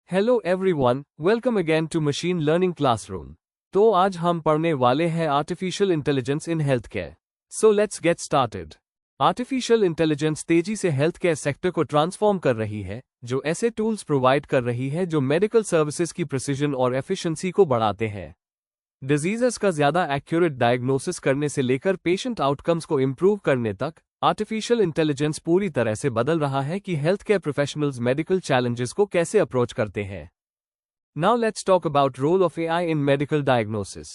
Hello everyone, welcome again to machine learning classroom. तो आज हम पढ़ने वाले हैं artificial intelligence in health care. So let's get started. Artificial intelligence तेजी से हेल्थ केयर सेक्टर को ट्रांसफॉर्म कर रही है, जो ऐसे टूल्स प्रोवाइड कर रही है जो मेडिकल सर्विसेज की प्रिसीजन और एफिशिएंसी को बढ़ाते हैं। डिजीजेस का ज्यादा एक्यूरेट डायग्नोसिस करने से लेकर पेशेंट आउटकम्स को इम्प्रूव करने तक आर्टिफिशियल इंटेलिजेंस पूरी तरह से बदल रहा है कि health care professionals medical challenges को कैसे अप्रोच करते हैं। Now let's talk about role of AI in medical diagnosis.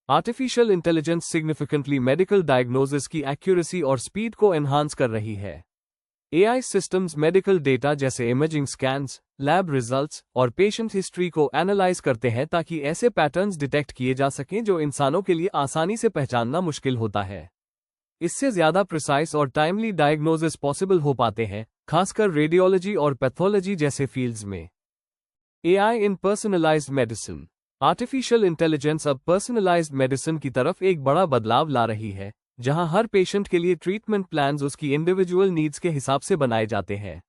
Artificial intelligence significantly medical diagnosis की एक्यूरेसी और स्पीड को एनहांस कर रही है। एआई सिस्टम्स मेडिकल डेटा जैसे इमेजिंग स्कैन्स, लैब रिजल्ट्स और पेशेंट हिस्ट्री को एनालाइज करते हैं ताकि ऐसे पैटर्न्स डिटेक्ट किए जा सकें जो इंसानों के लिए आसानी से पहचानना मुश्किल होता है। इससे ज्यादा प्रिसाइज और टाइमली डायग्नोसिस पॉसिबल हो पाते हैं, खासकर रेडियोलॉजी और पैथोलॉजी जैसे फील्ड्स में। एआई इन पर्सनलाइज्ड मेडिसिन। आर्टिफिशियल इंटेलिजेंस अब पर्सनलाइज्ड मेडिसिन की तरफ एक बड़ा बदलाव ला रही है, जहां हर पेशेंट के लिए ट्रीटमेंट प्लान्स उसकी इंडिविजुअल नीड्स के हिसाब से बनाए जाते हैं।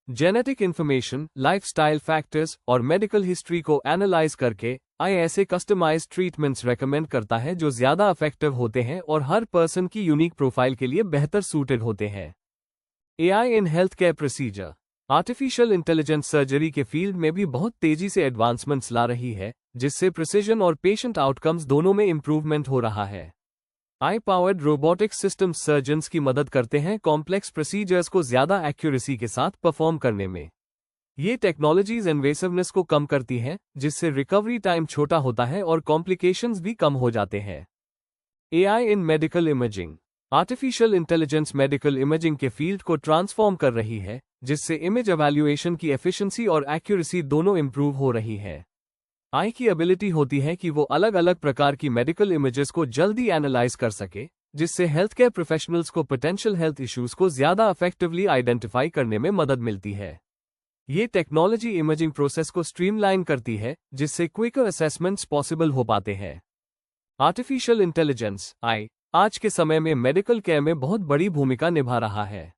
जेनेटिक इंफॉर्मेशन, लाइफस्टाइल फैक्टर्स और मेडिकल हिस्ट्री को एनालाइज करके आई ऐसे कस्टमाइज्ड ट्रीटमेंट्स रेकमेंड करता है जो ज्यादा इफेक्टिव होते हैं और हर पर्सन की यूनिक प्रोफाइल के लिए बेहतर सूटेड होते हैं। एआई इन health care procedure. Artificial intelligence surgery के फील्ड में भी बहुत तेजी से एडवांसमेंट्स ला रही है, जिससे प्रिसीजन और पेशेंट आउटकम्स दोनों में इंप्रूवमेंट हो रहा है। I powered robotic systems surgeons की मदद करते हैं कॉम्प्लेक्स प्रोसीजर्स को ज्यादा एक्यूरेसी के साथ परफॉर्म करने में। ये टेक्नोलॉजीज इन्वेसिवनेस को कम करती हैं, जिससे रिकवरी टाइम छोटा होता है और कॉम्प्लिकेशंस भी कम हो जाते हैं। AI in medical imaging. Artificial intelligence medical imaging के फील्ड को ट्रांसफॉर्म कर रही है, जिससे इमेज एवैल्यूएशन की एफिशिएंसी और एक्यूरेसी दोनों इंप्रूव हो रही है। आई की एबिलिटी होती है कि वो अलग अलग प्रकार की मेडिकल इमेजेस को जल्दी एनालाइज कर सके, जिससे हेल्थ केयर प्रोफेशनल्स को पोटेंशियल हेल्थ इश्यूज को ज्यादा इफेक्टिवली आइडेंटिफाई करने में मदद मिलती है। ये टेक्नोलॉजी इमेजिंग प्रोसेस को स्ट्रीमलाइन करती है, जिससे क्विकर असेसमेंट्स पॉसिबल हो पाते हैं। आर्टिफिशियल इंटेलिजेंस आई आज के समय में मेडिकल केयर में बहुत बड़ी भूमिका निभा रहा है।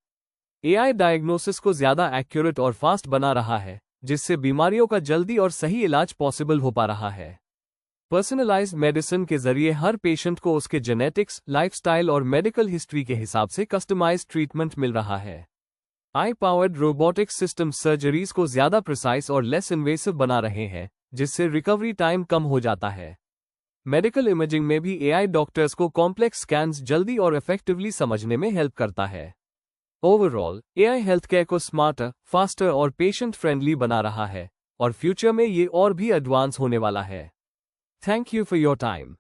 एआई डायग्नोसिस को ज्यादा एक्यूरेट और फास्ट बना रहा है, जिससे बीमारियों का जल्दी और सही इलाज पॉसिबल हो पा रहा है। पर्सनलाइज्ड मेडिसिन के जरिए हर पेशेंट को उसके जेनेटिक्स, लाइफस्टाइल और मेडिकल हिस्ट्री के हिसाब से कस्टमाइज्ड ट्रीटमेंट मिल रहा है। I powered robotic system surgeries को ज्यादा प्रिसाइज और लेस इन्वेसिव बना रहे हैं, जिससे रिकवरी टाइम कम हो जाता है। मेडिकल इमेजिंग में भी एआई डॉक्टर्स को कॉम्प्लेक्स स्कैन्स जल्दी और इफेक्टिवली समझने में हेल्प करता है। ओवरऑल, एआई हेल्थ केयर को स्मार्टर, फास्टर और पेशेंट फ्रेंडली बना रहा है, और फ्यूचर में ये और भी एडवांस होने वाला है। Thank you for your time.